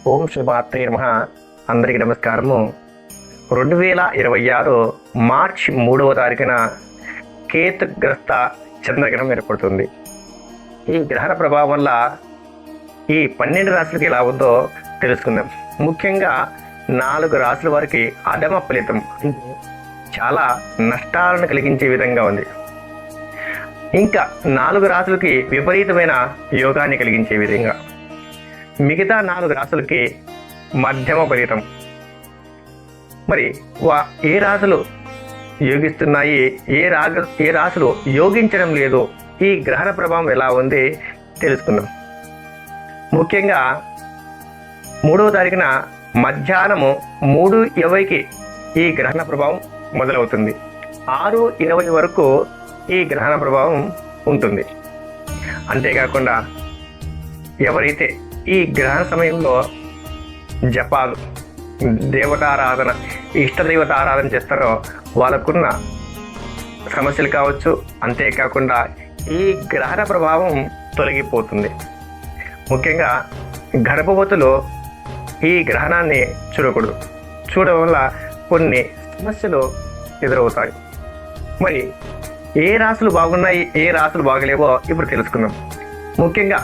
ఓం శ్రీమాత్రే నమః. అందరికీ నమస్కారము. 2026 మార్చి 3వ తారీఖున కేతుగ్రస్త చంద్రగ్రహణం ఏర్పడుతుంది. ఈ గ్రహణ ప్రభావం వల్ల ఈ 12 రాశులకి ఎలా ఉందో తెలుసుకుందాం. ముఖ్యంగా 4 రాశుల వారికి అధమ ఫలితం, చాలా నష్టాలను కలిగించే విధంగా ఉంది. ఇంకా 4 రాశులకి విపరీతమైన యోగాన్ని కలిగించే విధంగా, మిగతా 4 రాశులకి మధ్యమ ఫలితం. మరి ఏ రాశులు యోగిస్తున్నాయి, ఏ రాశులు యోగించడం లేదు, ఈ గ్రహణ ప్రభావం ఎలా ఉంది తెలుసుకుందాం. ముఖ్యంగా 3వ తారీఖున మధ్యాహ్నము 3:20కి ఈ గ్రహణ ప్రభావం మొదలవుతుంది. 6:20 వరకు ఈ గ్రహణ ప్రభావం ఉంటుంది. అంతేకాకుండా ఎవరైతే ఈ గ్రహణ సమయంలో జపాలు, దేవతారాధన, ఇష్టదైవత ఆరాధన చేస్తారో వాళ్ళకున్న సమస్యలు కావచ్చు. అంతేకాకుండా ఈ గ్రహణ ప్రభావం తొలగిపోతుంది. ముఖ్యంగా గర్భవతులు ఈ గ్రహణాన్ని చూడకూడదు. చూడడం వల్ల కొన్ని సమస్యలు ఎదురవుతాయి. మరి ఏ రాశులు బాగున్నాయి, ఏ రాశులు బాగలేవో ఇప్పుడు తెలుసుకుందాం. ముఖ్యంగా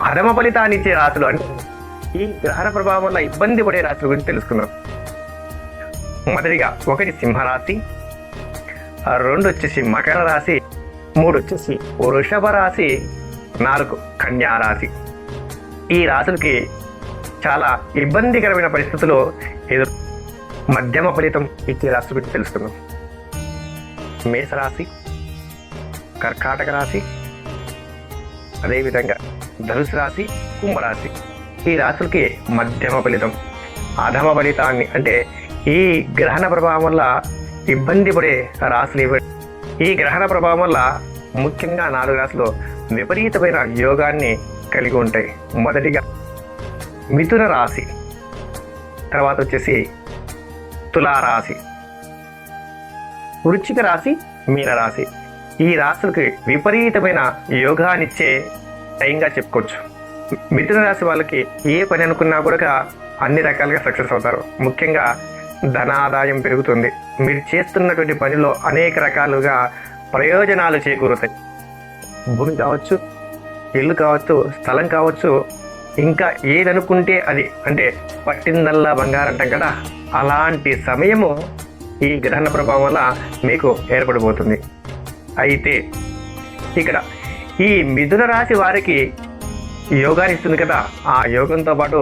అధమ ఫలితాన్ని ఇచ్చే రాశులు, అంటే ఈ గ్రహణ ప్రభావం వల్ల ఇబ్బంది పడే రాశుల గురించి తెలుసుకుందాం. మొదటిగా 1 సింహరాశి, 2 వచ్చేసి మకర రాశి, 3 వచ్చేసి వృషభ రాశి, 4 కన్యా రాశి. ఈ రాశులకి చాలా ఇబ్బందికరమైన పరిస్థితులు ఎదురు. మధ్యమ ఫలితం ఇచ్చే రాశుల గురించి తెలుసుకుందాం. మేషరాశి, కర్కాటక రాశి, అదేవిధంగా ధనుసు రాశి, కుంభరాశి. ఈ రాశులకి మధ్యమ ఫలితం. అధమ ఫలితాన్ని, అంటే ఈ గ్రహణ ప్రభావం వల్ల ఇబ్బంది పడే రాశులు ఈ గ్రహణ ప్రభావం వల్ల ముఖ్యంగా 4 రాశులు విపరీతమైన యోగాన్ని కలిగి ఉంటాయి. మొదటిగా మిథున రాశి, తర్వాత వచ్చేసి తులారాశి, వృశ్చిక రాశి, మీనరాశి. ఈ రాశులకి విపరీతమైన యోగాన్నిచ్చే టైంగా చెప్పుకోవచ్చు. మిథున రాశి వాళ్ళకి ఏ పని అనుకున్నా కూడా అన్ని రకాలుగా సక్సెస్ అవుతారు. ముఖ్యంగా ధనాదాయం పెరుగుతుంది. మీరు చేస్తున్నటువంటి పనిలో అనేక రకాలుగా ప్రయోజనాలు చేకూరుతాయి. భూమి కావచ్చు, ఇల్లు కావచ్చు, స్థలం కావచ్చు, ఇంకా ఏదనుకుంటే అది, అంటే పట్టిందల్లా బంగారం అంటాం కదా, అలాంటి సమయము ఈ గ్రహణ ప్రభావం వల్ల మీకు ఏర్పడిపోతుంది. అయితే ఇక్కడ ఈ మిథున రాశి వారికి యోగాన్ని ఇస్తుంది కదా, ఆ యోగంతో పాటు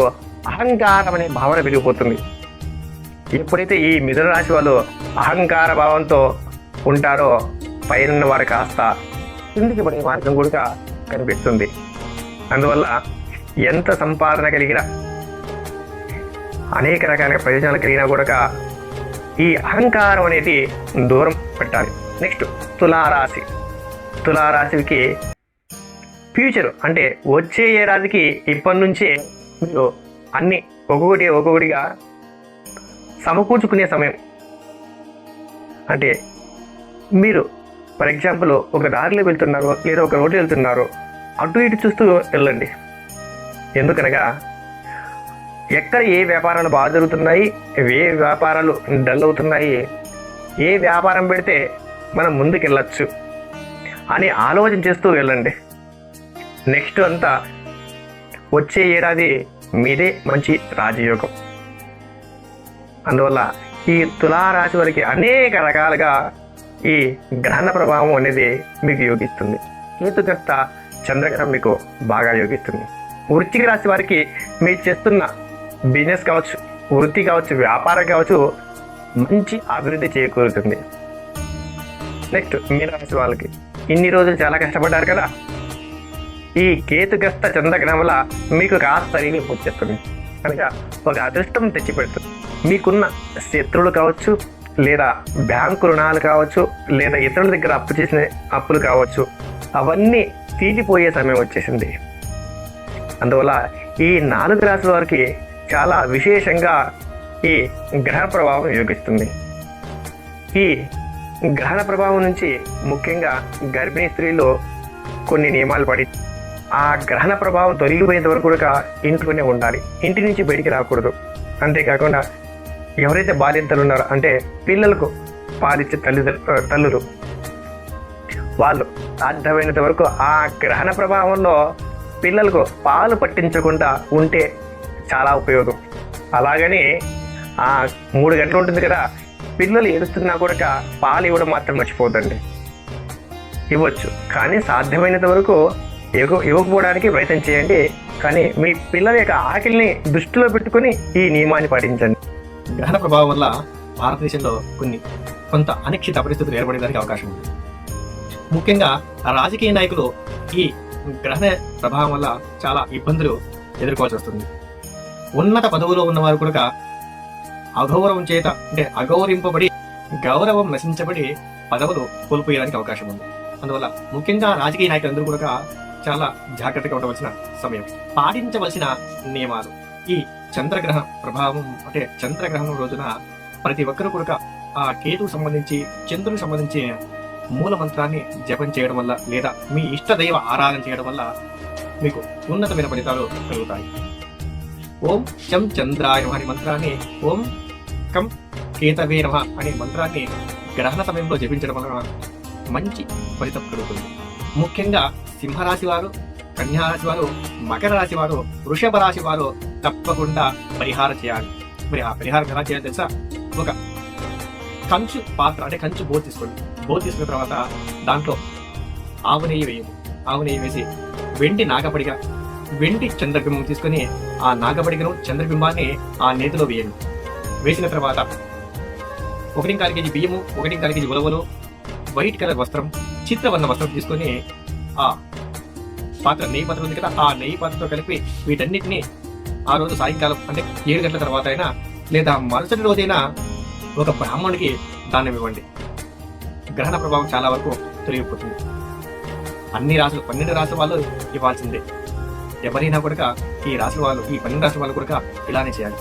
అహంకారం అనే భావన పెరిగిపోతుంది. ఎప్పుడైతే ఈ మిథున రాశి వాళ్ళు అహంకార భావంతో ఉంటారో పైన వారు కాస్త కిందికి పడే మార్గం కూడా కనిపిస్తుంది. అందువల్ల ఎంత సంపాదన కలిగినా, అనేక రకాల ప్రయోజనాలు కలిగినా కూడా ఈ అహంకారం అనేది దూరం పెట్టాలి. నెక్స్ట్ తులారాశి. తులారాశికి ఫ్యూచర్, అంటే వచ్చే ఏడాదికి ఇప్పటి నుంచే మీరు అన్ని ఒక్కొక్కటిగా సమకూర్చుకునే సమయం. అంటే మీరు ఫర్ ఎగ్జాంపుల్ ఒక దారిలో వెళ్తున్నారు, లేదా ఒక రోడ్డు వెళ్తున్నారు, అటు ఇటు చూస్తూ వెళ్ళండి. ఎందుకనగా ఎక్కడ ఏ వ్యాపారాలు బాగా జరుగుతున్నాయి, ఏ వ్యాపారాలు డల్ అవుతున్నాయి, ఏ వ్యాపారం పెడితే మనం ముందుకు వెళ్ళచ్చు అని ఆలోచన చేస్తూ వెళ్ళండి. నెక్స్ట్ అంతా వచ్చే ఏడాది మీదే మంచి రాజయోగం. అందువల్ల ఈ తులారాశి వారికి అనేక రకాలుగా ఈ గ్రహణ ప్రభావం అనేది మీకు యోగిస్తుంది. కేతుగ్రస్త చంద్రగ్రహణం మీకు బాగా యోగిస్తుంది. వృశ్చిక రాశి వారికి మీరు చేస్తున్న బిజినెస్ కావచ్చు, వృత్తి కావచ్చు, వ్యాపారం కావచ్చు, మంచి అభివృద్ధి చేకూరుతుంది. నెక్స్ట్ మీనరాశి వాళ్ళకి ఇన్ని రోజులు చాలా కష్టపడ్డారు కదా, ఈ కేతుగ్రస్త చంద్రగ్రహణం వల్ల మీకు కాస్త రిలీఫ్ వచ్చేస్తుంది. కనుక ఒక అదృష్టం తెచ్చిపెడుతుంది. మీకున్న శత్రువులు కావచ్చు, లేదా బ్యాంకు రుణాలు కావచ్చు, లేదా ఇతరుల దగ్గర అప్పు చేసిన అప్పులు కావచ్చు, అవన్నీ తీరిపోయే సమయం వచ్చేసింది. అందువల్ల ఈ 4 రాశుల వారికి చాలా విశేషంగా ఈ గ్రహణ ప్రభావం యోగిస్తుంది. ఈ గ్రహణ ప్రభావం నుంచి ముఖ్యంగా గర్భిణీ స్త్రీలు కొన్ని నియమాలు ఆ గ్రహణ ప్రభావం తొలగిపోయేంత వరకు కూడా ఇంట్లోనే ఉండాలి, ఇంటి నుంచి బయటికి రాకూడదు. అంతేకాకుండా ఎవరైతే బాలింతలు ఉన్నారో అంటే పిల్లలకు పాలిచ్చే తల్లులు వాళ్ళు సాధ్యమైనంత వరకు ఆ గ్రహణ ప్రభావంలో పిల్లలకు పాలు పట్టించకుండా ఉంటే చాలా ఉపయోగం. అలాగని ఆ 3 గంటలు ఉంటుంది కదా, పిల్లలు ఏడుస్తున్నా కూడా పాలు ఇవ్వడం మాత్రం మర్చిపోద్దండి. ఇవ్వచ్చు, కానీ సాధ్యమైనంత వరకు ఇవ్వకపోవడానికి ప్రయత్నం చేయండి. కానీ మీ పిల్లల యొక్క ఆకలిని దృష్టిలో పెట్టుకుని ఈ నియమాన్ని పాటించండి. గ్రహణ ప్రభావం వల్ల భారతదేశంలో కొంత అనిశ్చిత పరిస్థితులు ఏర్పడడానికి అవకాశం ఉంది. ముఖ్యంగా రాజకీయ నాయకులు ఈ గ్రహణ ప్రభావం వల్ల చాలా ఇబ్బందులు ఎదుర్కోవాల్సి వస్తుంది. ఉన్నత పదవులో ఉన్నవారు కూడా అగౌరవం చేత అంటే అగౌరవింపబడి గౌరవం నశించబడి పదవులు కోల్పోయడానికి అవకాశం ఉంది. అందువల్ల ముఖ్యంగా రాజకీయ నాయకులందరూ కూడా చాలా జాగ్రత్తగా ఉండవలసిన సమయం. పాటించవలసిన నియమాలు. ఈ చంద్రగ్రహ ప్రభావం అంటే చంద్రగ్రహణం రోజున ప్రతి ఒక్కరూ కూడా ఆ కేతుకు సంబంధించి చంద్రునికి సంబంధించి మూల మంత్రాన్ని జపం చేయడం వల్ల లేదా మీ ఇష్ట దైవ ఆరాధన చేయడం వల్ల మీకు ఉన్నతమైన ఫలితాలు కలుగుతాయి. ఓం చం చంద్రాయ నమః అనే మంత్రాన్ని, ఓం కం కేతవే నమః అనే మంత్రాన్ని గ్రహణ సమయంలో జపించడం వలన మంచి ఫలితం కలుగుతుంది. ముఖ్యంగా సింహరాశి వారు, కన్యారాశి వారు, మకర రాశి వారు, వృషభ రాశి వారు తప్పకుండా పరిహారం చేయాలి. మరి ఆ పరిహారం ఎలా చేయాలి తెలుసా? ఒక కంచు పాత్ర అంటే కంచు బోధ తీసుకోండి. బోధ తీసుకున్న తర్వాత దాంట్లో ఆవు నెయ్యి వేయండి. ఆవు నెయ్యి వేసి వెండి చంద్రబింబం తీసుకొని ఆ నాగపడిగను చంద్రబింబాన్ని ఆ నేతిలో వేయండి. వేసిన తర్వాత 1.25 kg బియ్యము, 1.25 kg ఉలవలు, వైట్ కలర్ వస్త్రం, చిత్రవర్ణ వస్త్రం తీసుకొని ఆ పాత్ర, నెయ్యి పాత్ర ఉంది కదా, ఆ నెయ్యి పాత్రతో కలిపి వీటన్నిటిని ఆ రోజు సాయంకాలం అంటే 7 గంటల తర్వాత అయినా లేదా మరుసటి రోజైనా ఒక బ్రాహ్మణుడికి దానం ఇవ్వండి. గ్రహణ ప్రభావం చాలా వరకు తొలగిపోతుంది. అన్ని రాసులు 12 రాసుల వాళ్ళు ఇవ్వాల్సిందే. ఎవరైనా కూడా ఈ రాసుల వాళ్ళు, ఈ 12 రాసుల వాళ్ళు కూడా ఇలానే చేయాలి.